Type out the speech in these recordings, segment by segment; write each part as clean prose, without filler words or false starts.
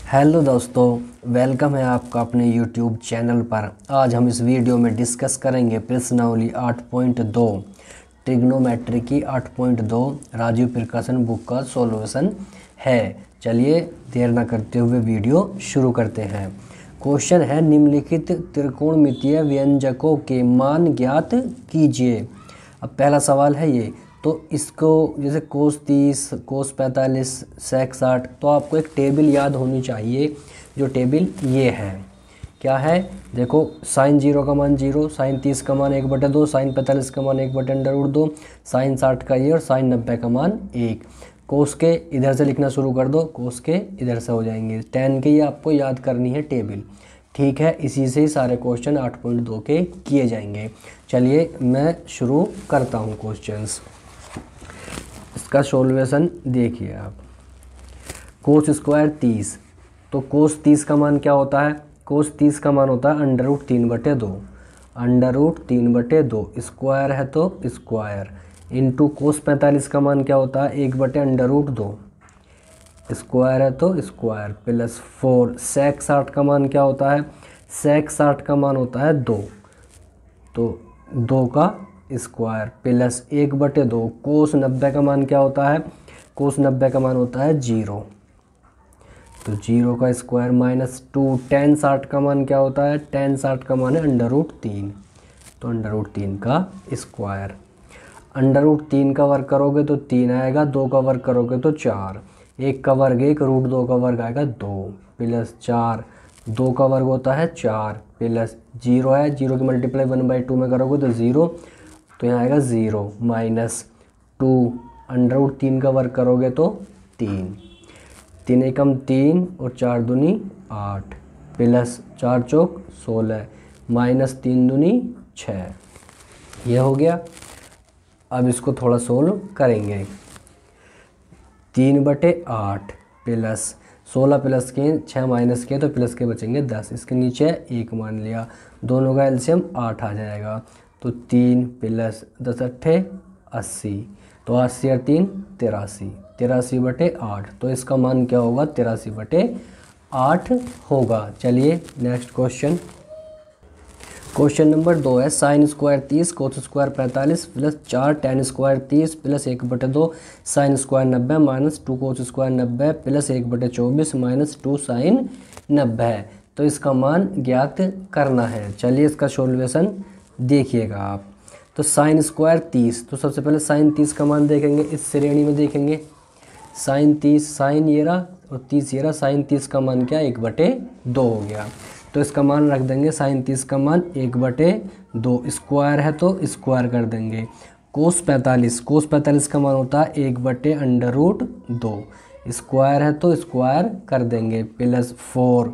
Hello दोस्तों, welcome है आपका अपने यूट्यूब चैनल पर। आज हम इस वीडियो में डिस्कस करेंगे प्रश्नावली 8.2 ट्रिग्नोमेट्री की 8.2 राजीव प्रकाशन बुक का सॉल्यूशन है। चलिए देर न करते हुए वीडियो शुरू करते हैं। क्वेश्चन है, निम्नलिखित त्रिकोणमितीय व्यंजकों के मान ज्ञात कीजिए। अब पहला सवाल है ये, तो इसको जैसे कोस 30, कोस 45, सेक 60, तो आपको एक टेबल याद होनी चाहिए। जो टेबल ये है, क्या है देखो, साइन 0 का मान 0, साइन 30 का मान 1/2, साइन 45 का मान 1/√2, साइन 60 का ये और साइन 90 का मान 1। कोस के इधर से लिखना शुरू कर दो, कोस के इधर से हो जाएंगे। टेन के ये आपको याद करनी है टेबल, ठीक है। इसी से ही सारे क्वेश्चन 8.2 के किए जाएंगे। चलिए मैं शुरू करता हूँ क्वेश्चंस। इसका सॉल्यूशन देखिए आप। कोस स्क्वायर 30, तो कोस 30 का मान क्या होता है? कोस 30 का मान होता है √3/2। √3/2 स्क्वायर है तो स्क्वायर इंटू कोस 45 का मान क्या होता है? 1/√2 स्क्वायर है तो स्क्वायर प्लस 4। सेक 60 का मान क्या होता है? सेक 60 का मान होता है 2, तो 2 का स्क्वायर प्लस 1/2। कोस 90 का मान क्या होता है? कोस 90 का मान होता है 0, तो 0 का स्क्वायर माइनस 2। टेन 60 का मान क्या होता है? टेन 60 का मान है √3, तो √3 का स्क्वायर। √3 का वर्ग करोगे तो 3 आएगा, 2 का वर्ग करोगे तो 4, 1 का वर्ग 1, √2 का वर्ग आएगा 2 प्लस 4, 2 का वर्ग होता है 4 प्लस 0 है, 0 की मल्टीप्लाई 1/2 में करोगे तो 0, तो यहाँ आएगा 0 माइनस 2। √3 का वर्ग करोगे तो 3, 3 एकम 3 और 4 दूनी 8 प्लस 4 चौक 16 माइनस 3 दूनी 6। यह हो गया। अब इसको थोड़ा सोल्व करेंगे। 3/8 प्लस 16 प्लस के 6 माइनस के, तो प्लस के बचेंगे 10। इसके नीचे 1 मान लिया, दोनों का एलसीएम 8 आ जाएगा, तो 3 प्लस 10 अट्ठे 80, तो 80 और 3 83, 83/8। तो इसका मान क्या होगा? 83/8 होगा। चलिए नेक्स्ट क्वेश्चन। क्वेश्चन नंबर 2 है, sine square 30, cos square 45 plus 4 tan square 30 plus 1/2 sine square 90 minus 2 cos square 90 plus 1/24 minus 2 sine 90। तो इसका मान ज्ञात करना है। चलिए इसका सॉल्यूशन देखिएगा आप। तो साइन स्क्वायर 30, तो सबसे पहले साइन 30 का मान देखेंगे, इस श्रेणी में देखेंगे। साइन 30, साइन ये रहा और 30 ये रहा। साइन 30 का मान क्या? 1/2 हो गया, तो इसका मान रख देंगे। साइन 30 का मान 1/2, स्क्वायर है तो स्क्वायर कर देंगे। कोस 45, कोस 45 का मान होता है 1/√2, स्क्वायर है तो स्क्वायर कर देंगे प्लस 4।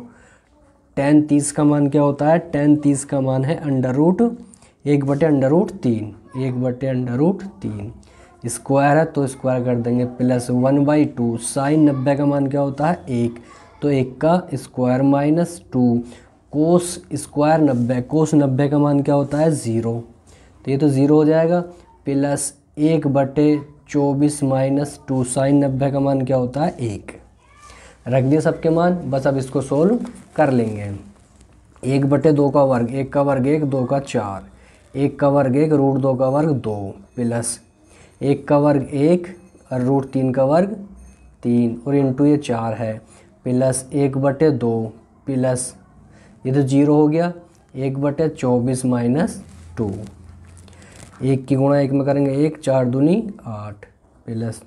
टेन 30 का मान क्या होता है? टेन 30 का मान है 1/√3, 1/√3 स्क्वायर है तो स्क्वायर कर देंगे प्लस 1/2। साइन 90 का मान क्या होता है? 1, तो 1 का स्क्वायर माइनस 2। कोस स्क्वायर 90, कोस 90 का मान क्या होता है? 0, तो ये तो 0 हो जाएगा प्लस 1/24 माइनस 2। साइन 90 का मान क्या होता है? 1। रख दिए सबके मान, बस अब इसको सोल्व कर लेंगे। 1/2 का वर्ग, 1 का वर्ग 1, 2 का 4, 1 का वर्ग 1, √2 का वर्ग 2 प्लस 1 का वर्ग 1 और √3 का वर्ग 3 और इंटू ये 4 है प्लस 1/2 प्लस ये तो 0 हो गया 1/24 माइनस 2। 1 की गुणा 1 में करेंगे 1, 4 दूनी 8 प्लस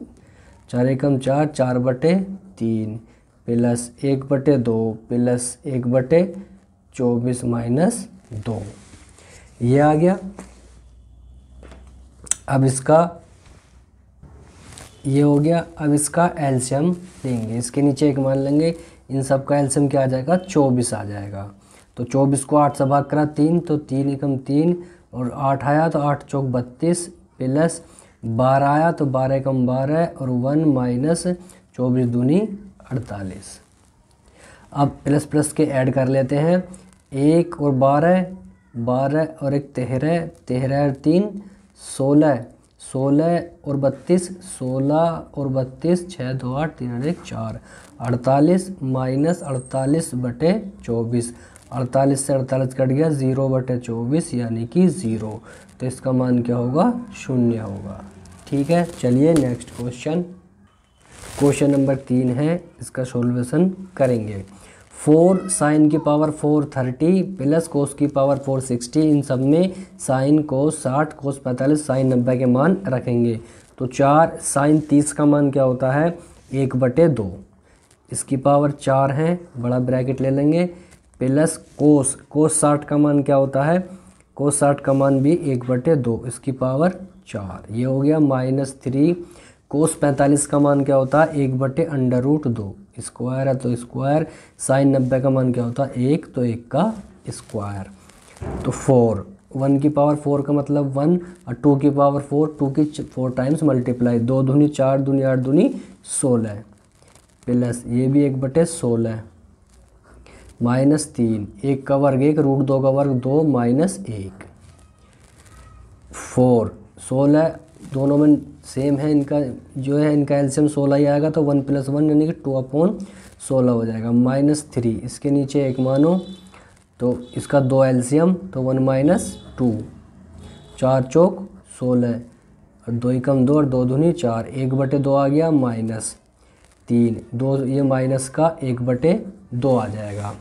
4 एकम 4, 4/3 प्लस 1/2 प्लस 1/24 माइनस 2। ये आ गया। अब इसका ये हो गया। अब इसका एलसीएम लेंगे, इसके नीचे 1 मान लेंगे। इन सब का एलसीएम क्या आ जाएगा? 24 आ जाएगा। तो 24 को 8 से भाग करा 3, तो 3 एकम 3 और 8 आया तो 8 चौक 32 प्लस 12 आया तो 12 एकम 12 और 1 माइनस 24 दूनी 48। अब प्लस प्लस के ऐड कर लेते हैं। 1 और 12, 12 और 1 13, 13 और 3 16, 16 और 32, 16 और 32, 6 2 8 3 और 1 4, 48 माइनस 48 बटे 24, 48 से 48 कट गया, 0 बटे 24 यानी कि 0। तो इसका मान क्या होगा? 0 होगा। ठीक है, चलिए नेक्स्ट क्वेश्चन। क्वेश्चन नंबर 3 है, इसका सॉल्यूशन करेंगे। 4 साइन की पावर 430 प्लस कोस की पावर 460, इन सब में साइन कोस 60, कोस 45, साइन 90 के मान रखेंगे। तो 4 साइन 30 का मान क्या होता है? 1/2, इसकी पावर 4 है, बड़ा ब्रैकेट ले लेंगे, प्लस कोस 60 का मान क्या होता है? कोस 60 का मान भी 1/2, इसकी पावर 4। ये हो गया -3। कोस 45 का मान क्या होता है? 1/√2, स्क्वायर है तो स्क्वायर। साइन 90 का मान क्या होता है? 1, तो 1 का स्क्वायर। तो 4, 1 की पावर 4 का मतलब 1, और 2 की पावर 4, 2 की 4 टाइम्स मल्टीप्लाई, 2 दूनी 4 दूनी 8 दूनी 16, प्लस ये भी 1/16, -3, 1 का वर्ग 1, √2 का वर्ग 2, -1, 4, 16 दोनों में सेम है, इनका जो है इनका एलसीएम 16 ही आएगा, तो 1 + 1 यानी कि 2/16 हो जाएगा, -3, इसके नीचे 1 मानो, तो इसका 2 एलसीएम, तो 1 - 2, 4 चौक 16, और 2 एकम 2 और 2 दूनी 4, 1/2 आ गया, -3, 2 ये माइनस का 1/2 आ जाएगा,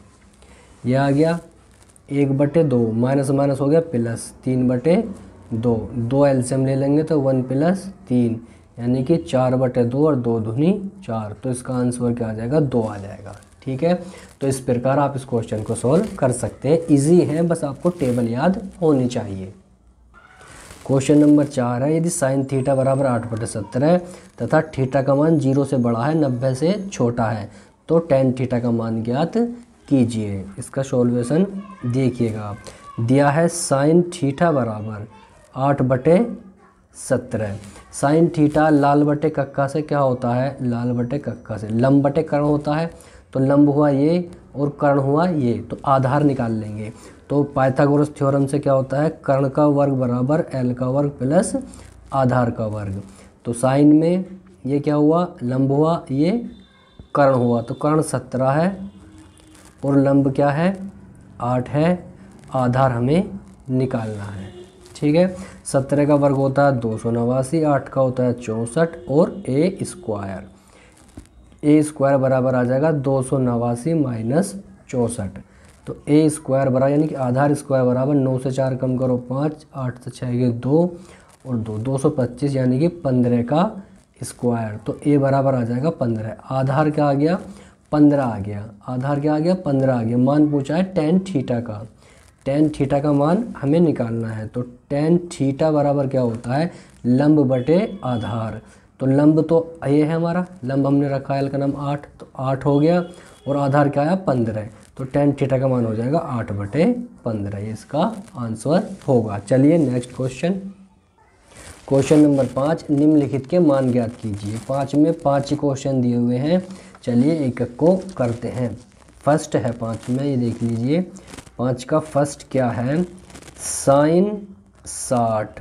ये आ गया 1/2, माइनस माइनस हो गया प्लस, 3/2, 2 एलसीएम ले लेंगे तो 1 + 3 यानी कि 4/2 और 2 दूनी 4, तो इसका आंसर क्या आ जाएगा? 2 आ जाएगा। ठीक है, तो इस प्रकार आप इस क्वेश्चन को सॉल्व कर सकते हैं। इजी है, बस आपको टेबल याद होनी चाहिए। क्वेश्चन नंबर 4 है, यदि साइन थीटा बराबर 8/17 है तथा थीटा का मान 0 से बड़ा है 90 से छोटा है, तो टेन थीटा का मान ज्ञात कीजिए। इसका सॉल्यूशन देखिएगा आप, दिया है साइन थीटा बराबर 8/17। साइन थीटा लाल बटे कक्का से क्या होता है? लाल बटे कक्का से लंब बटे कर्ण होता है, तो लंब हुआ ये और कर्ण हुआ ये, तो आधार निकाल लेंगे। तो पाइथागोरस थ्योरम से क्या होता है? कर्ण का वर्ग बराबर l का वर्ग प्लस आधार का वर्ग। तो साइन में ये क्या हुआ? लंब हुआ, ये कर्ण हुआ, तो कर्ण 17 है और लंब क्या है? 8 है, आधार हमें निकालना है। ठीक है, 17 का वर्ग होता है 289, 8 का होता है 64 और a स्क्वायर बराबर आ जाएगा 289 - 64। तो a स्क्वायर बराबर यानी कि आधार स्क्वायर बराबर 9 से 4 कम करो 5, 8 से 6 गए 2 और 2, 225 यानी कि 15 का स्क्वायर। तो a बराबर आ जाएगा 15। आधार क्या आ गया? 15 आ गया। आधार क्या आ गया? 15 आ गया। मान पूछा है टेन थीटा का, टेन थीटा का मान हमें निकालना है। तो टेन थीटा बराबर क्या होता है? लंब बटे आधार। तो लंब तो ये है हमारा, लंब हमने रखा है, l का नाम 8, तो 8 हो गया और आधार क्या आया? 15। तो टेन थीटा का मान हो जाएगा 8/15, ये इसका आंसर होगा। चलिए नेक्स्ट क्वेश्चन। क्वेश्चन नंबर 5, निम्नलिखित के मान ज्ञात कीजिए। 5 में 5 क्वेश्चन दिए हुए हैं, चलिए एक एक को करते हैं। फर्स्ट है 5 में, ये देख लीजिए। 5 का फर्स्ट क्या है? साइन 60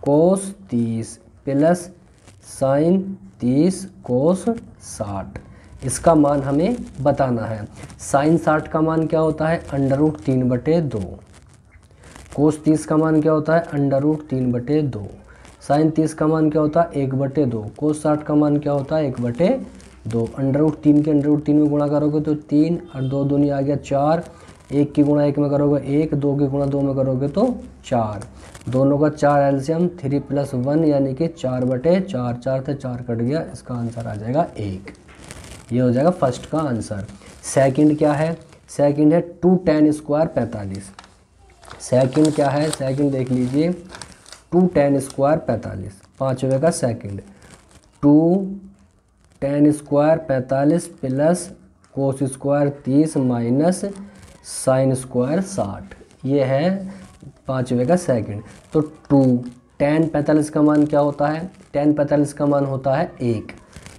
कोस 30 प्लस साइन 30 कोस 60, इसका मान हमें बताना है। साइन 60 का मान क्या होता है? √3/2। कोस 30 का मान क्या होता है? √3/2। साइन 30 का मान क्या होता है? 1/2। कोस 60 का मान क्या होता है? 1/2। √3 के √3 में गुणा करोगे तो 3 और 2 दूनी आ गया 4, 1 की गुणा 1 में करोगे 1, 2 की गुणा 2 में करोगे तो 4। दोनों का 4 एलसीएम 3 + 1 यानी कि 4/4, 4 से 4 कट गया, इसका आंसर आ जाएगा 1। ये हो जाएगा फर्स्ट का आंसर। सेकंड क्या है? सेकंड है 2 tan² 45। सेकंड क्या है? सेकंड देख लीजिए, 2 tan² 45, पाँचवें का second. 2 tan² 45 plus cos square 30 minus sine square 60, ये है पाँचवें का सेकंड। तो 2 tan 45 का मान क्या होता है? tan 45 का मान होता है 1,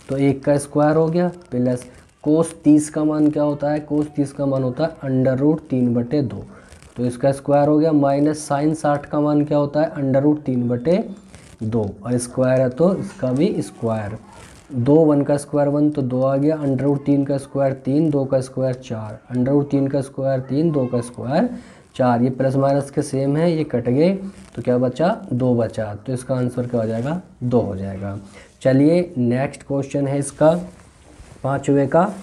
तो 1 का स्क्वायर हो गया, प्लस कोस 30 का मान क्या होता है? कोस 30 का मान होता है √3/2, तो इसका स्क्वायर हो गया, माइनस साइन 60 का मान क्या होता है? √3/2, 2, और स्क्वायर है तो इसका भी स्क्वायर। 2 1 का स्क्वायर 1 तो 2 आ गया, अंडर रूट 3 का स्क्वायर 3, 2 का स्क्वायर 4, अंडर रूट 3 का स्क्वायर 3, 2 का स्क्वायर 4। ये प्लस माइनस के सेम है, ये कट गए तो क्या बचा, 2 बचा। तो इसका आंसर क्या हो जाएगा, 2 हो जाएगा। चलिए नेक्स्ट क्वेश्चन है इसका पाँचवें का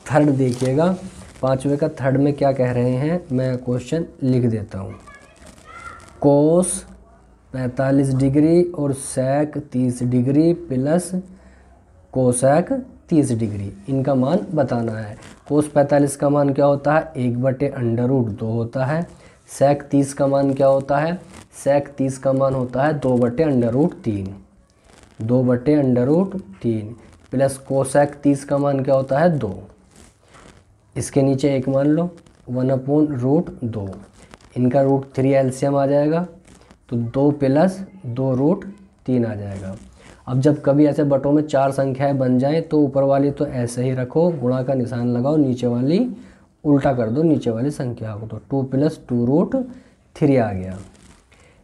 थर्ड देखिएगा। पाँचवें का थर्ड में क्या कह रहे हैं, मैं क्वेश्चन लिख देता हूँ। कोस 45 डिग्री और सेक 30 डिग्री प्लस कोसेक 30 डिग्री, इनका मान बताना है। कोस 45 का मान क्या होता है, 1/√2 होता है। सेक 30 का मान क्या होता है, सेक 30 का मान होता है 2/√3, 2/√3 प्लस कोसेक 30 का मान क्या होता है 2। इसके नीचे एक मान लो 1/√2, इनका √3 एलसीएम आ जाएगा तो 2 + 2√3 आ जाएगा। अब जब कभी ऐसे बटों में 4 संख्याएं बन जाएं तो ऊपर वाली तो ऐसे ही रखो, गुणा का निशान लगाओ, नीचे वाली उल्टा कर दो नीचे वाली संख्या को, तो 2 + 2√3 आ गया।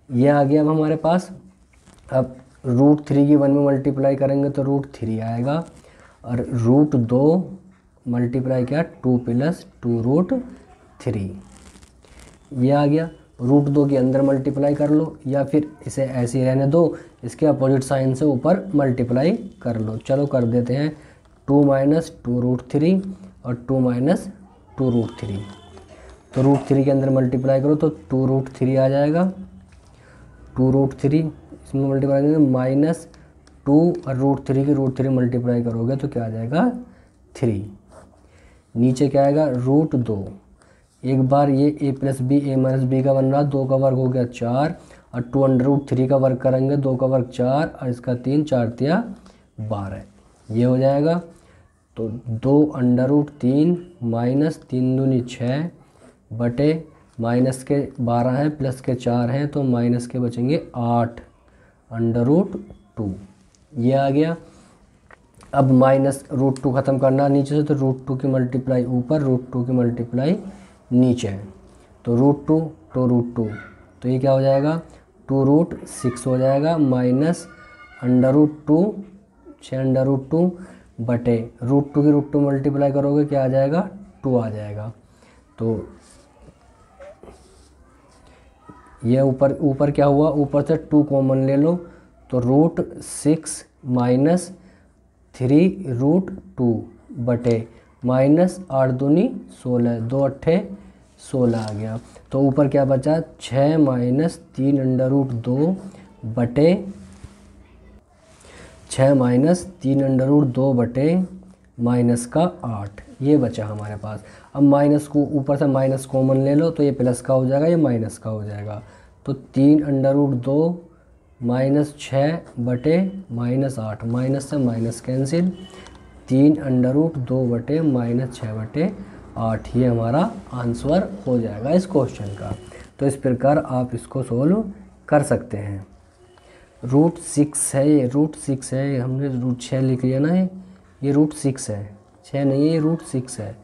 ये आ गया अब हमारे पास। अब √3 की 1 में मल्टीप्लाई करेंगे तो √3 आएगा, और √2 मल्टीप्लाई किया 2 + 2√3, ये आ गया। √2 के अंदर मल्टीप्लाई कर लो, या फिर इसे ऐसे ही रहने दो, इसके अपोजिट साइन से ऊपर मल्टीप्लाई कर लो। चलो कर देते हैं, 2 - 2√3 और 2 - 2√3, तो √3 के अंदर मल्टीप्लाई करो तो 2√3 आ जाएगा। 2√3 इसमें मल्टीप्लाई करेंगे -2 और √3 की √3 मल्टीप्लाई करोगे तो क्या आ जाएगा 3। नीचे क्या आएगा √2, एक बार ये a + b a - b का बन रहा, 2 का वर्ग हो गया 4, और 2√3 का वर्ग करेंगे, 2 का वर्ग 4 और इसका 3, 4 × 3 = 12, ये हो जाएगा। तो 2√3 - 3 दूनी 6 बटे माइनस के 12 हैं प्लस के 4 हैं तो माइनस के बचेंगे 8√2, ये आ गया। अब -√2 ख़त्म करना नीचे से, तो √2 की मल्टीप्लाई ऊपर, √2 की मल्टीप्लाई नीचे है, तो √2 तो √2, तो ये क्या हो जाएगा 2√6 हो जाएगा, माइनस √2 6√2 बटे √2 की √2 मल्टीप्लाई करोगे क्या आ जाएगा 2 आ जाएगा। तो ये ऊपर क्या हुआ, ऊपर से 2 कॉमन ले लो, तो √6 - 3√2 बटे -8 दूनी 16, 2 8 16 आ गया। तो ऊपर क्या बचा 6 - 3√2 बटे 6 - 3√2 बटे -8, ये बचा हमारे पास। अब माइनस को ऊपर से माइनस कॉमन ले लो तो ये प्लस का हो जाएगा, ये माइनस का हो जाएगा, तो 3√2 -6 बटे -8, माइनस से माइनस कैंसिल, 3√2 बटे -6 बटे 8, ये हमारा आंसर हो जाएगा इस क्वेश्चन का। तो इस प्रकार आप इसको सोल्व कर सकते हैं। √6 है, ये √6 है, हमने √6 लिख लिया ना, ये √6 है, 6 नहीं है, ये √6 है,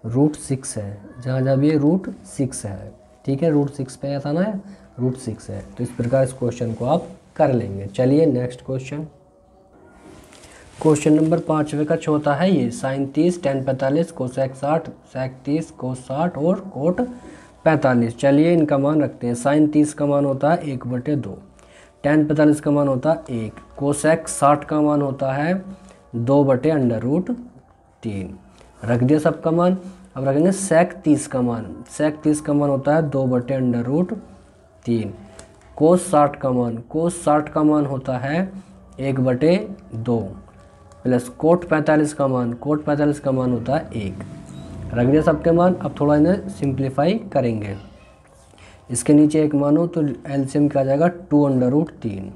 √6 है, जहाँ जहाँ भी ये √6 है, ठीक है, √6 पे था ना, √6 है। तो इस प्रकार इस क्वेश्चन को आप कर लेंगे। चलिए नेक्स्ट क्वेश्चन नंबर 5वें का चौथा है ये, sin 30 tan 45 cosec 60 sec 30 cos 60 और कोट 45। चलिए इनका मान रखते हैं। sin 30 का मान होता है 1/2, tan 45 का मान होता है 1, कोसेक 60 का मान होता है 2/√3, रख दिया सबका मान। अब रखेंगे sec 30 का मान, sec 30 का मान होता है 2/√3, कोस 60 का मान, कोस 60 का मान होता है 1/2, प्लस कोट 45 का मान, कोट 45 का मान होता है 1, रख दिया सबके मान। अब थोड़ा इन्हें सिंप्लीफाई करेंगे, इसके नीचे एक मानो तो एलसीएम क्या आ जाएगा 2/3,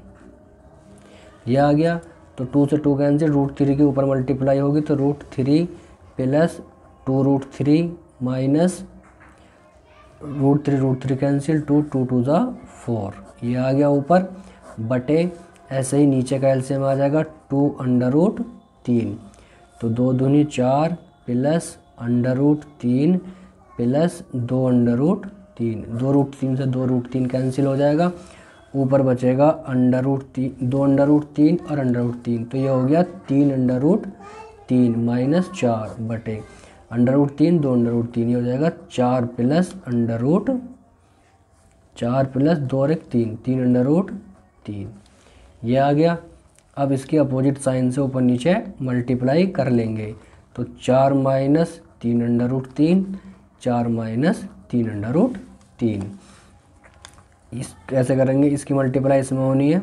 यह आ गया। तो 2 से 2 कैंसिल, √3 के ऊपर मल्टीप्लाई होगी तो √3 प्लस 2√3 माइनस √3 कैंसिल, 2 2 2 4, ये आ गया ऊपर, बटे ऐसे ही नीचे का एलसीएम आ जाएगा 2/3, तो 2 दूनी 4 प्लस √3 प्लस 2/3, 2√3 से 2√3 कैंसिल हो जाएगा, ऊपर बचेगा अंडर रूट 3, 2 अंडर रूट 3 और अंडर रूट 3, तो ये हो गया 3 अंडर रूट 3 माइनस 4 बटे अंडर रूट 3, 2 अंडर रूट 3, ये हो जाएगा 4 प्लस अंडर रूट 4 प्लस 2 और 1 3, 3 अंडर रूट 3, ये आ गया। अब इसकी अपोजिट साइन से ऊपर नीचे मल्टीप्लाई कर लेंगे, तो 4 minus 3 under root 3, 4 minus 3 under root 3। इस कैसे करेंगे, इसकी मल्टीप्लाई इसमें होनी है,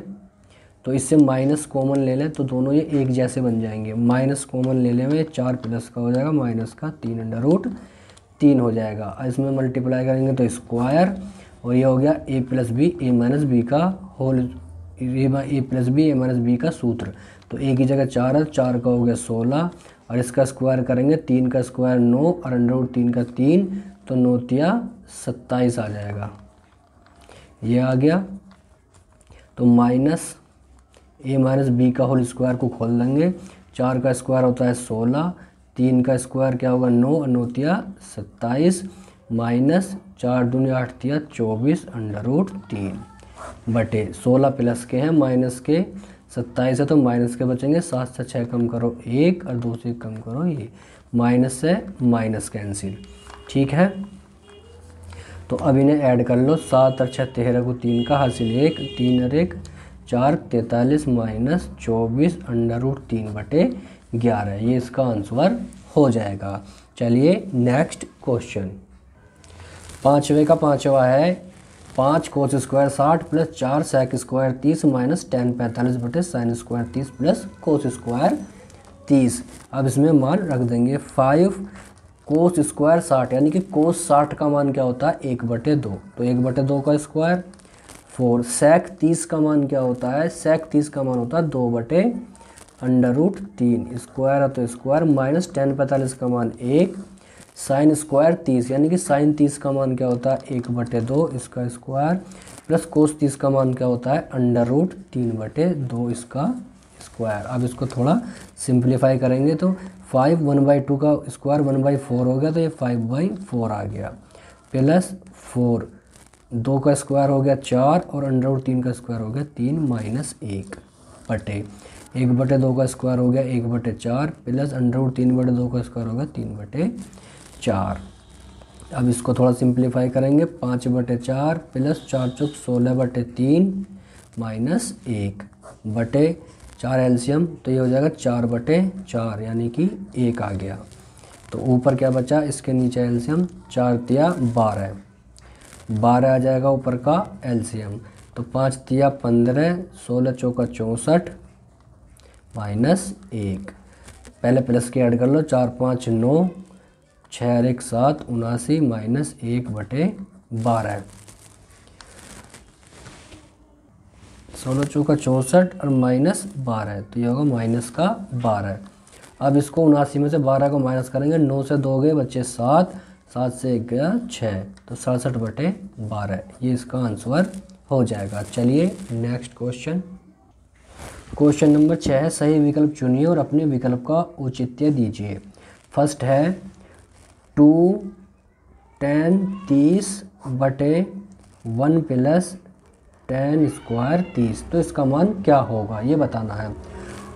तो इससे माइनस कॉमन ले लें तो दोनों ये एक जैसे बन जाएंगे। माइनस कॉमन ले लें में 4 प्लस का हो जाएगा माइनस का 3 अंडर रूट 3 हो जाएगा। इसमें मल्टीप्लाई करेंगे तो स्क्वायर, और ये हो गया a plus b a minus b का whole, a plus b a minus b का सूत्र। तो a की जगह 4 है, 4 का हो गया 16, और इसका स्क्वायर करेंगे 3 का स्क्वायर 9 और अंडर रूट 3 का 3, तो 9 तिया 27 आ जाएगा, ये आ गया। तो माइनस a माइनस बी का होल स्क्वायर को खोल देंगे, 4 का स्क्वायर होता है 16, 3 का स्क्वायर क्या होगा 9 और 9 तिया 27, माइनस 4 दूनी 8 तिया 24 अंडर रूट 3 बटे 16 प्लस के हैं माइनस के 27 है, तो माइनस के बचेंगे, 7 से 6 कम करो 1 और 2 से कम करो ये, माइनस से माइनस कैंसिल, ठीक है। तो अब इन्हें ऐड कर लो, 7 और 6 13 को 3 का हासिल 1, 3 और 1 4 43 माइनस 24 अंडर रूट 3 बटे 11, ये इसका आंसर हो जाएगा। चलिए नेक्स्ट क्वेश्चन, पाँचवें का पाँचवा है 5 cos square 60 plus 4 sec square 30 minus tan 45 बटे sine square 30 plus cos square 30। अब इसमें मान रख देंगे 5 कोस स्क्वायर 60, यानी कि कोस 60 का मान क्या होता है 1/2, तो 1/2 का स्क्वायर। 4 सेक 30 का मान क्या होता है, सेक 30 का मान होता है 2/√3, स्क्वायर है तो स्क्वायर, माइनस टेन 45 का मान 1, साइन स्क्वायर 30 यानी कि साइन 30 का मान क्या होता है 1/2 इसका स्क्वायर, प्लस कोस 30 का मान क्या होता है √3/2 इसका स्क्वायर। अब इसको थोड़ा सिंप्लीफाई करेंगे तो 5 1/2 का स्क्वायर 1/4 हो गया, तो ये 5/4 आ गया, प्लस 4 2 का स्क्वायर हो गया 4 और √3 का स्क्वायर हो गया 3 माइनस 1 बटे 1/2 का स्क्वायर हो गया 1/4 प्लस √3/2 का स्क्वायर हो गया 3/4। अब इसको थोड़ा सिंप्लीफाई करेंगे, 5/4 प्लस 4 चौक 16/3 माइनस 1 बटे 4 एलसीएम, तो ये हो जाएगा 4/4 यानी कि 1 आ गया। तो ऊपर क्या बचा, इसके नीचे एलसीएम 4 तिया 12 आ जाएगा ऊपर का एलसीएम, तो 5 तिया 15 16 चौका 64 माइनस 1, पहले प्लस के ऐड कर लो, 4 5 9 6 और 1 7 79 माइनस 1/12, 16 चौका 64 और माइनस 12, तो ये होगा माइनस का 12। अब इसको 79 में से 12 को माइनस करेंगे, 9 से 2 गए बच्चे 7, 7 से 1 गया 6, तो 67/12, ये इसका आंसर हो जाएगा। चलिए नेक्स्ट क्वेश्चन, क्वेश्चन नंबर 6 है, सही विकल्प चुनिए और अपने विकल्प का औचित्य दीजिए। फर्स्ट है 2 10 30/1 प्लस 10 स्क्वायर 30, तो इसका मान क्या होगा ये बताना है।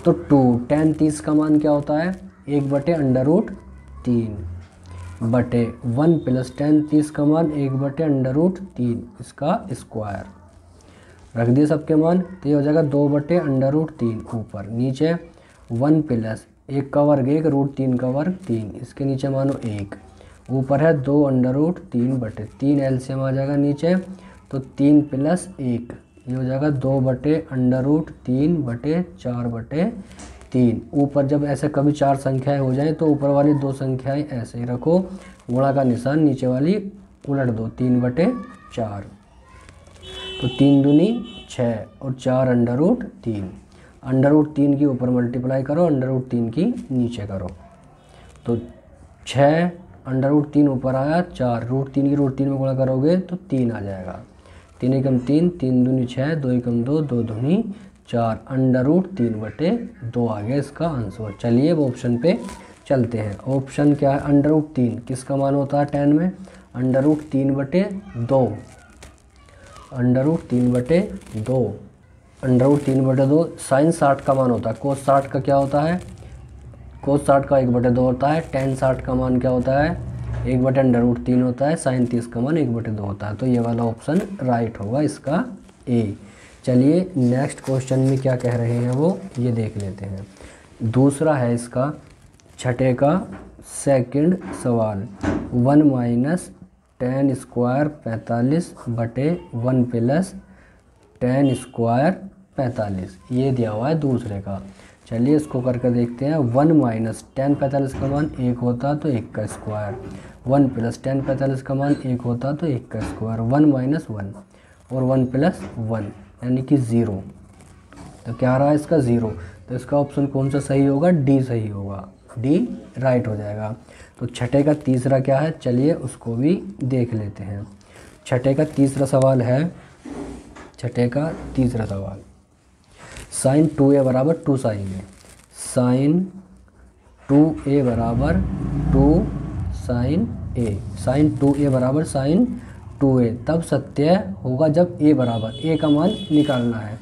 तो 2 10 30 का मान क्या होता है 1/√3 बटे 1 प्लस 10 30 का मान 1/√3 इसका स्क्वायर, रख दिए सबके मान, तो ये हो जाएगा 2/√3 ऊपर, नीचे 1 प्लस 1 का वर्ग 1 √3 का वर्ग 3, इसके नीचे मानो 1, ऊपर है 2/√3/3 एलसीएम आ जाएगा नीचे, तो 3 प्लस 1 ये हो जाएगा 2/√3/4/3। ऊपर जब ऐसे कभी 4 संख्याएं हो जाएं तो ऊपर वाली 2 संख्याएं ऐसे ही रखो, गुणा का निशान, नीचे वाली उलट दो, 3/4, तो 3 दूनी 6 और 4 √3, √3 की ऊपर मल्टीप्लाई करो, √3 की नीचे करो, तो 6 √3 ऊपर आया 4, √3 की √3 में गुणा करोगे तो 3 आ जाएगा, 3 एकम 3, 3 दूनी 6, 2 एकम 2, 2 दूनी 4, √3/2 आ गया इसका आंसर। चलिए अब ऑप्शन पे चलते हैं। ऑप्शन क्या है, √3 किसका मान होता है 10 में, √3/2, √3/2। √3/2 साइन 60 का मान होता है, कोस 60 का क्या होता है, कोस 60 का 1/2 होता है, टेन 60 का मान क्या होता है 1/√3 होता है, साइन 30 का मान 1/2 होता है। तो ये वाला ऑप्शन राइट होगा इसका ए। चलिए नेक्स्ट क्वेश्चन में क्या कह रहे हैं वो ये देख लेते हैं। दूसरा है इसका छठे का सेकंड सवाल, 1 - tan² 45/1 + tan² 45 ये दिया हुआ है दूसरे का। चलिए इसको करके देखते हैं। 1 - tan 45 का मान 1 होता तो 1 का स्क्वायर, 1 + tan 45 का मान 1 होता तो 1 का स्क्वायर, 1 - 1 और 1 + 1 यानी कि 0। तो क्या रहा इसका 0। तो इसका ऑप्शन कौन सा सही होगा, डी सही होगा, डी राइट हो जाएगा। तो छठे का तीसरा क्या है, चलिए उसको भी देख लेते हैं। छठे का तीसरा सवाल है, छठे का तीसरा सवाल sin 2a = 2 sin a, sin 2a = 2 sin a, sin 2a = sin 2a तब सत्य होगा जब a बराबर, a का मान निकालना है।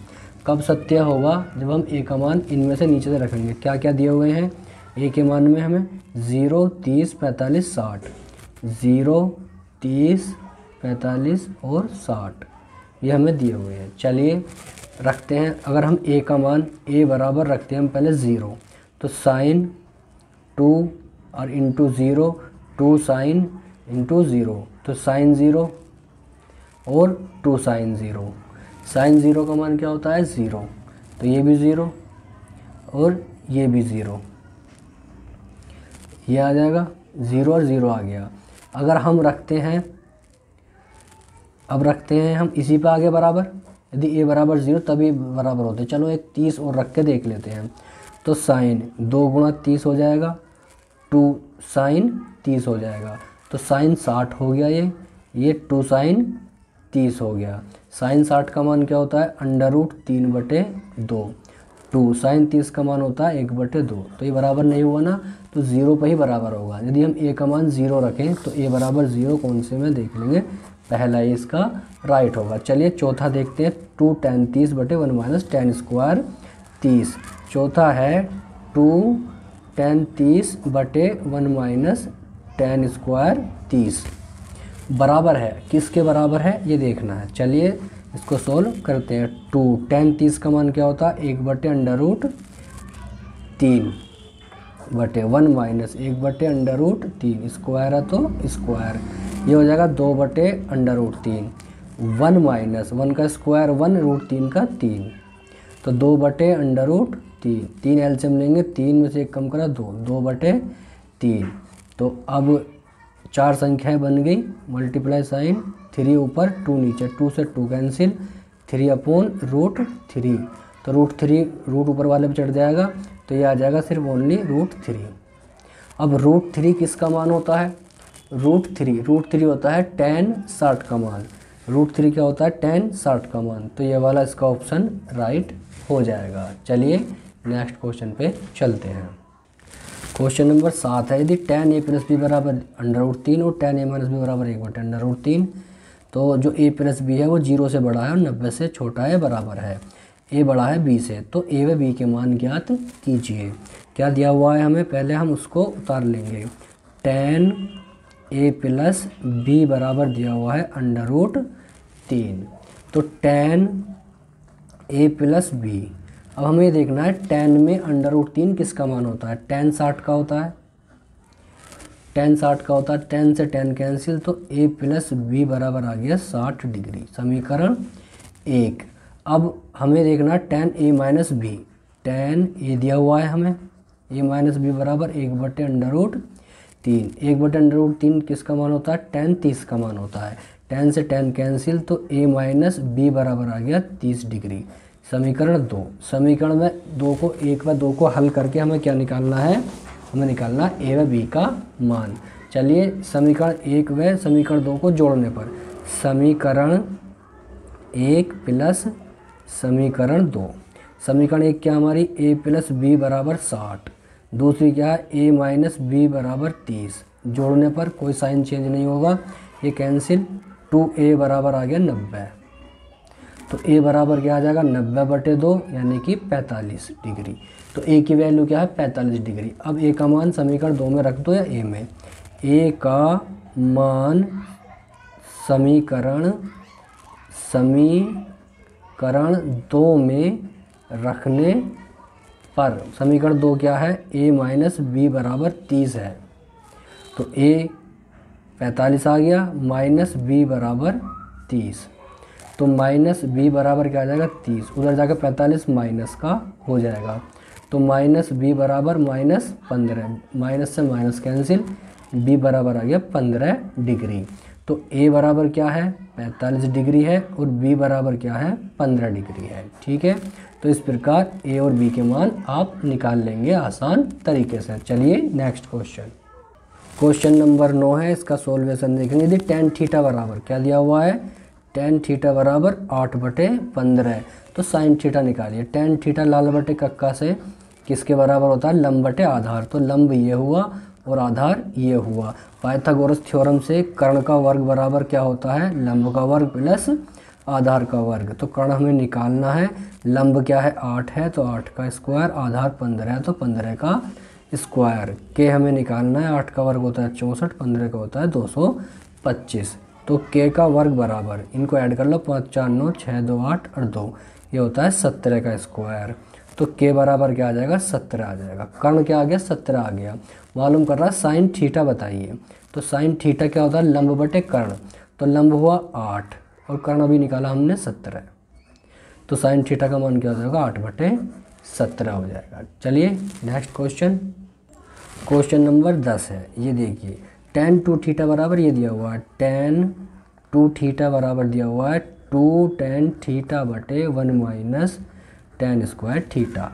कब सत्य होगा, जब हम a का मान इनमें से नीचे से रखेंगे। क्या क्या दिए हुए हैं a के मान में हमें 0, 30, 45, 60, 0, 30, 45 और 60 ये हमें दिए हुए हैं। चलिए रखते हैं, अगर हम a का मान a बराबर रखते हैं हम पहले 0, तो sin 2 और इंटू 0, 2 sin इंटू 0, तो sin 0 और 2 sin 0। sin 0 का मान क्या होता है 0, तो ये भी 0 और ये भी 0, ये आ जाएगा 0 और 0 आ गया। अगर हम रखते हैं, अब रखते हैं हम इसी पे आगे बराबर, यदि a बराबर 0 तभी बराबर होते। चलो एक 30 और रख के देख लेते हैं। तो साइन 2 × 30 हो जाएगा, 2 sin 30 हो जाएगा, तो साइन 60 हो गया ये 2 sin 30 हो गया। साइन 60 का मान क्या होता है √3/2, 2 sin 30 का मान होता है 1/2। तो ये बराबर नहीं हुआ ना, तो 0 पर ही बराबर होगा। यदि हम a का मान 0 रखें तो a बराबर 0 कौन से में देख लेंगे, पहला ही इसका राइट होगा। चलिए चौथा देखते हैं, 2 tan 30/1 - tan² 30। चौथा है 2 tan 30/1 - tan² 30 बराबर है, किसके बराबर है ये देखना है। चलिए इसको सोल्व करते हैं। 2 tan 30 का मान क्या होता है 1/√3/1 - 1/√3 स्क्वायर है तो स्क्वायर, ये हो जाएगा 2/√3। 1 - 1 का स्क्वायर 1, √3 का 3, तो 2/√3। 3 एलसीएम लेंगे, 3 में से 1 कम करा 2, 2/3। तो अब 4 संख्याएं बन गई, मल्टीप्लाई साइन 3 ऊपर 2 नीचे, 2 से 2 कैंसिल, 3/√3। तो √3 रूट ऊपर वाले पे चढ़ जाएगा, तो ये आ जाएगा सिर्फ ओनली √3। अब √3 किसका मान होता है, √3 होता है tan 60 का मान। √3 क्या होता है tan 60 का मान, तो ये वाला इसका ऑप्शन राइट हो जाएगा। चलिए नेक्स्ट क्वेश्चन पे चलते हैं। क्वेश्चन नंबर 7 है, यदि tan a + b बराबर √3 और tan a - b बराबर 1/√3, तो जो a + b है वो 0 से बड़ा है और 90 से छोटा है, बराबर है। a बड़ा है b से, तो a व b के मान ज्ञात कीजिए। क्या दिया हुआ है हमें, पहले हम उसको उतार लेंगे। tan a + b बराबर दिया हुआ है √3, तो tan a + b। अब हमें ये देखना है tan में √3 किसका मान होता है, tan 60 का होता है, tan 60 का होता है, tan से tan कैंसिल, तो a + b बराबर आ गया 60 डिग्री, समीकरण 1। अब हमें देखना है tan a - b, tan a दिया हुआ है हमें, a - b बराबर 1/√3। 1/√3 किसका मान होता है, tan 30 का मान होता है, tan से tan कैंसिल, तो a - b बराबर आ गया 30 डिग्री, समीकरण 2। समीकरण में 2 को 1 व 2 को हल करके हमें क्या निकालना है, हमें निकालना a व b का मान। चलिए समीकरण 1 व समीकरण 2 को जोड़ने पर समीकरण 1 + समीकरण 2, समीकरण 1 क्या हमारी a + b बराबर 60, दूसरी क्या है a - b बराबर 30। जोड़ने पर कोई साइन चेंज नहीं होगा, ये कैंसिल, 2a बराबर आ गया 90, तो ए बराबर क्या आ जाएगा 90/2 यानी कि 45 डिग्री। तो ए की वैल्यू क्या है 45 डिग्री। अब ए का मान समीकरण 2 में रख दो या ए में। ए का मान समीकरण 2 में रखने पर समीकरण 2 क्या है a माइनस बी बराबर 30 है। तो a 45 आ गया माइनस बी बराबर 30। तो माइनस बी बराबर क्या आ जाएगा 30, उधर जाकर 45 माइनस का हो जाएगा। तो माइनस बी बराबर माइनस 15, माइनस से माइनस कैंसिल, बी बराबर आ गया 15 डिग्री। तो ए बराबर क्या है 45 डिग्री है और बी बराबर क्या है 15 डिग्री है। ठीक है, तो इस प्रकार ए और बी के मान आप निकाल लेंगे आसान तरीके से। चलिए नेक्स्ट क्वेश्चन, क्वेश्चन नंबर 9 है, इसका सॉल्वेशन देखेंगे। यदि tan थीटा बराबर क्या दिया हुआ है, tan थीटा बराबर 8/15, तो sin थीटा निकालिए। tan थीटा लाल बटे कक्का से किसके बराबर होता है, लंब बटे आधार। तो लंब ये हुआ और आधार ये हुआ। पाइथागोरस थ्योरम से कर्ण का वर्ग बराबर क्या होता है, लंब का वर्ग प्लस आधार का वर्ग। तो कर्ण हमें निकालना है, लंब क्या है 8 है तो 8 का स्क्वायर, आधार 15 है तो 15 का स्क्वायर। के हमें निकालना है, 8 का वर्ग होता है 64, 15 का होता है 225। तो के का वर्ग बराबर, इनको ऐड कर लो, 5 4 9 6 2 8 और 2, ये होता है 17 का स्क्वायर। तो के बराबर क्या आ जाएगा 17 आ जाएगा। कर्ण क्या आ गया 17 आ गया। मालूम कर रहा है साइन थीटा बताइए। तो साइन थीटा क्या होता है, लंब बटे कर्ण। तो लंब हुआ 8 और कर्ण अभी निकाला हमने 17। तो साइन थीटा का मान क्या हो जाएगा 8/17 हो जाएगा। चलिए नेक्स्ट क्वेश्चन, क्वेश्चन नंबर 10 है। ये देखिए tan 2 थीटा बराबर ये दिया हुआ है, tan 2 थीटा बराबर दिया हुआ है 2 tan थीटा बटे 1 minus tan square theta.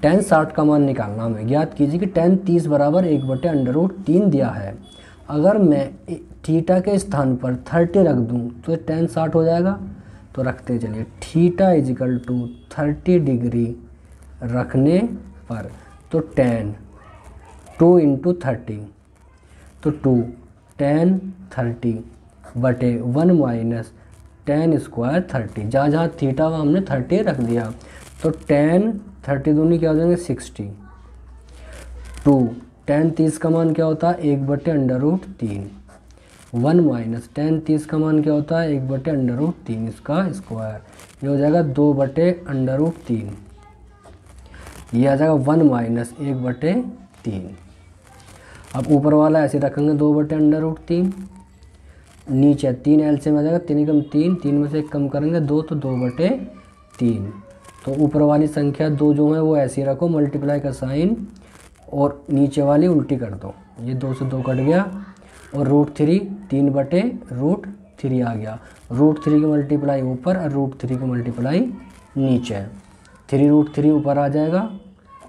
tan 60 का मान निकालना हमें। ज्ञात कीजिए कि tan 30 बराबर 1/√3 दिया है। अगर मैं थीटा के स्थान पर 30 रख दूं तो tan 60 हो जाएगा। तो रखते चलिए, थीटा इजिकल टू 30 डिग्री रखने पर, तो tan 2 × 30, तो 2 tan 30 बटे 1 माइनस tan स्क्वायर 30। जहाँ जहाँ थीटा वहाँ हमने 30 रख दिया। तो tan 30 दूनी क्या हो जाएंगे 60। 2 tan 30 का मान क्या होता है 1/√3। 1 माइनस tan 30 का मान क्या होता है 1/√3, इसका स्क्वायर, ये हो जाएगा 2/√3। ये आ जाएगा 1 माइनस 1/3। अब ऊपर वाला ऐसे रखेंगे 2/√3, नीचे 3 एलसीएम आ जाएगा, 3 कम 3, 3 में से 1 कम करेंगे 2, तो 2/3। तो ऊपर वाली संख्या 2 जो है वो ऐसे रखो, मल्टीप्लाई का साइन, और नीचे वाली उल्टी कर दो। ये 2 से 2 कट गया और √3, 3/√3 आ गया। √3 की मल्टीप्लाई ऊपर और √3 की मल्टीप्लाई नीचे। 3√3 ऊपर आ जाएगा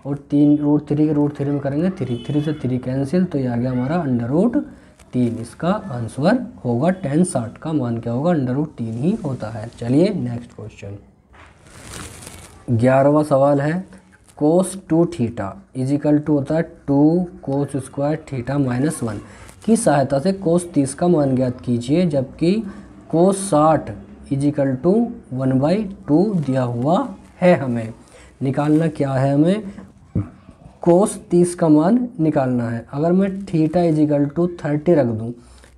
और 3√3 के √3 में करेंगे 3, 3 से 3 कैंसिल, तो ये आ गया हमारा √3। इसका आंसर होगा tan 60 का मान क्या होगा √3 ही होता है। चलिए नेक्स्ट क्वेश्चन, 11वां सवाल है। cos 2 थीटा इजिकल टू होता है 2 cos स्क्वायर थीटा माइनस 1 की सहायता से cos 30 का मान ज्ञात कीजिए, जबकि cos 60 इजिकल टू 1/2 दिया हुआ है। हमें निकालना क्या है, हमें cos 30 का मान निकालना है। अगर मैं थीटा इजिकल टू 30 रख दूं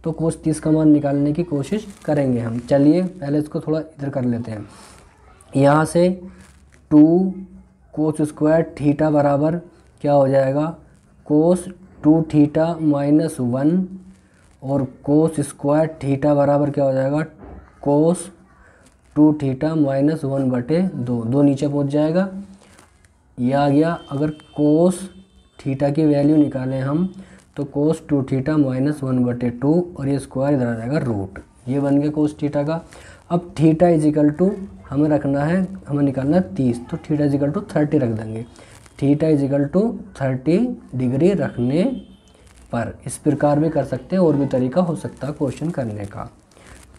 तो cos 30 का मान निकालने की कोशिश करेंगे हम। चलिए पहले इसको थोड़ा इधर कर लेते हैं। यहाँ से 2 cos स्क्वायर थीटा बराबर क्या हो जाएगा cos 2 थीटा माइनस 1, और cos स्क्वायर थीटा बराबर क्या हो जाएगा cos 2 थीटा माइनस 1/2। 2 नीचे पहुँच जाएगा, ये आ गया। अगर cos थीटा की वैल्यू निकालें हम तो cos 2 थीटा माइनस 1/2 और ये स्क्वायर इधर आ जाएगा रूट, ये बन गया cos थीटा का। अब थीटा इजिकल टू हमें रखना है, हमें निकालना है 30, तो थीटा इजिकल टू 30 रख देंगे। थीटा इजिकल टू 30 डिग्री रखने पर, इस प्रकार भी कर सकते हैं, और भी तरीका हो सकता है क्वेश्चन करने का।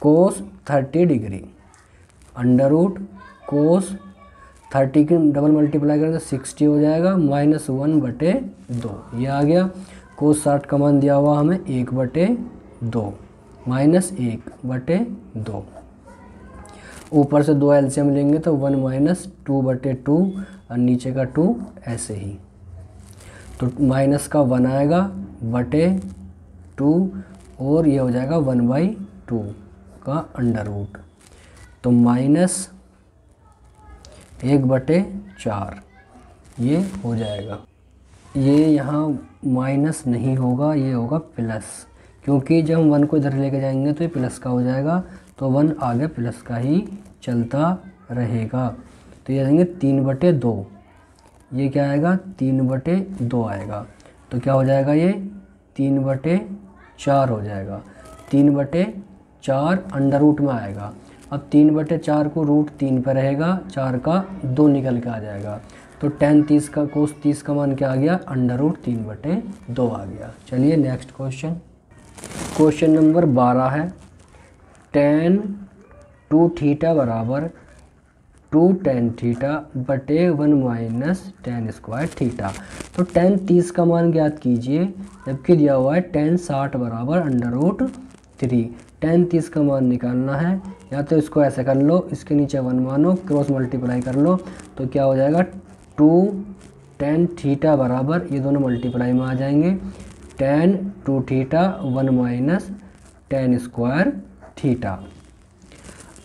cos 30 डिग्री √cos 30 की डबल मल्टीप्लाई करें तो 60 हो जाएगा, माइनस 1/2 ये आ गया। cos 60 का मान दिया हुआ हमें 1/2 माइनस 1/2। ऊपर से 2 एलसीएम लेंगे तो 1 माइनस 2/2 और नीचे का 2 ऐसे ही, तो माइनस का 1 आएगा बटे 2 और ये हो जाएगा 1/2 का अंडर रूट, तो माइनस 1/4 ये हो जाएगा। ये यहाँ माइनस नहीं होगा, ये होगा प्लस, क्योंकि जब हम 1 को इधर लेके जाएंगे तो ये प्लस का हो जाएगा, तो 1 आगे प्लस का ही चलता रहेगा। तो ये आएंगे 3/2, ये क्या आएगा 3/2 आएगा, तो क्या हो जाएगा ये 3/4 हो जाएगा। 3/4 अंडर रूट में आएगा। अब 3/4 को रूट 3 पर रहेगा, 4 का 2 निकल के आ जाएगा, तो tan 30 का कोस 30 का मान क्या आ गया अंडर रूट 3/2 आ गया। चलिए नेक्स्ट क्वेश्चन, क्वेश्चन नंबर 12 है tan 2θ बराबर 2 tan θ बटे 1 माइनस tan स्क्वायर थीटा। तो tan 30 का मान ज्ञात कीजिए, जबकि दिया हुआ है tan 60 बराबर अंडर रूट 3। tan 30 का मान निकालना है, या तो इसको ऐसे कर लो, इसके नीचे 1 मानो, क्रॉस मल्टीप्लाई कर लो, तो क्या हो जाएगा 2 tan θ बराबर, ये दोनों मल्टीप्लाई में आ जाएंगे, tan 2θ 1 minus tan square theta.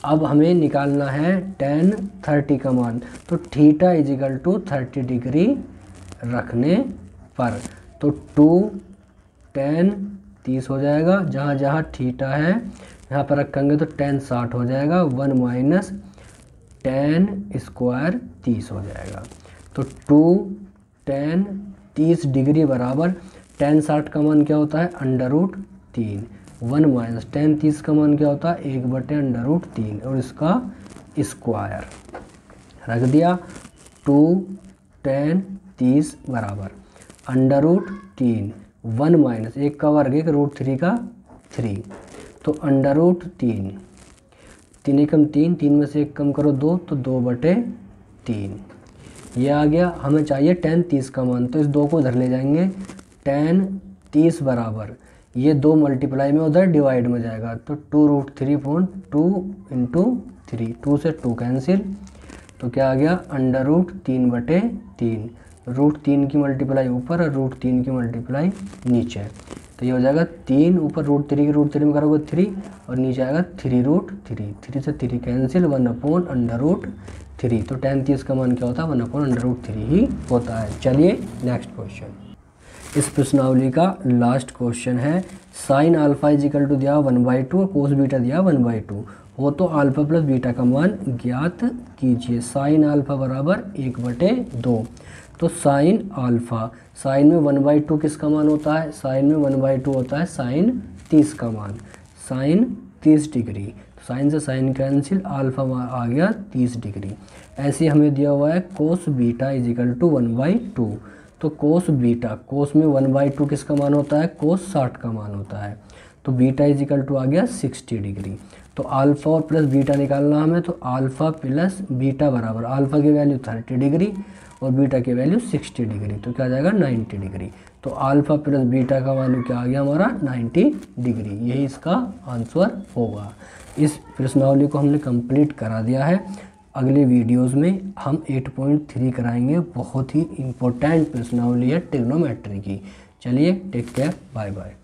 अब हमें निकालना है tan 30 का मान, तो थीटा इजिकल टू 30 डिग्री रखने पर, तो 2 tan 30 हो जाएगा, जहाँ जहाँ थीटा है यहाँ पर रखेंगे तो tan 60 हो जाएगा, 1 माइनस tan स्क्वायर 30 हो जाएगा, तो 2 tan 30 डिग्री बराबर tan 60 का मान क्या होता है अंडर रूट 3, 1 माइनस tan 30 का मान क्या होता है 1/√3 और इसका स्क्वायर रख दिया। 2 tan 30 बराबर अंडर रूट 3, 1 माइनस 1 का वर्ग 1 √3 का 3, तो अंडर रूट 3, 3 एकम 3, 3 में से 1 कम करो 2, तो 2/3 ये आ गया। हमें चाहिए tan 30 का मान, तो इस 2 को उधर ले जाएंगे, tan 30 बराबर ये 2 मल्टीप्लाई में उधर डिवाइड में जाएगा, तो 2√3/2 इंटू 3, 2 से 2 कैंसिल, तो क्या आ गया अंडर रूट 3/3, √3 की मल्टीप्लाई ऊपर और √3 की मल्टीप्लाई नीचे, तो ये हो जाएगा 3 ऊपर √3 की √3 में करोगे 3 और नीचे आएगा 3√3, 3 से 3 कैंसिल, 1/√3। तो tan 30 का मान क्या होता है 1/√3 ही होता है। चलिए नेक्स्ट क्वेश्चन, इस प्रश्नावली का लास्ट क्वेश्चन है साइन अल्फा इजिकल टू दिया 1/2 और कोस बीटा दिया 1/2 हो, तो अल्फा प्लस बीटा का मान ज्ञात कीजिए। साइन अल्फा बराबर 1/2, तो साइन अल्फा, साइन में 1/2 किसका मान होता है, साइन में 1/2 होता है साइन 30 का मान, साइन 30 डिग्री, साइन से साइन कैंसिल, अल्फा आ गया 30 डिग्री। ऐसे हमें दिया हुआ है कोस बीटा इजिकल टू 1/2, तो कोस बीटा, कोस में 1/2 किसका मान होता है कोस 60 का मान होता है, तो बीटा इजिकल टू आ गया 60 डिग्री। तो अल्फ़ा और प्लस बीटा निकालना हमें, तो अल्फ़ा प्लस बीटा बराबर अल्फ़ा की वैल्यू 30 डिग्री और बीटा की वैल्यू 60 डिग्री, तो क्या आ जाएगा 90 डिग्री। तो अल्फ़ा प्लस बीटा का वैल्यू क्या आ गया हमारा 90 डिग्री, यही इसका आंसर होगा। इस प्रश्नावली को हमने कंप्लीट करा दिया है। अगले वीडियोस में हम 8.3 कराएंगे, बहुत ही इम्पोर्टेंट प्रश्नावली है ट्रिग्नोमेट्री की। चलिए टेक केयर, बाय बाय।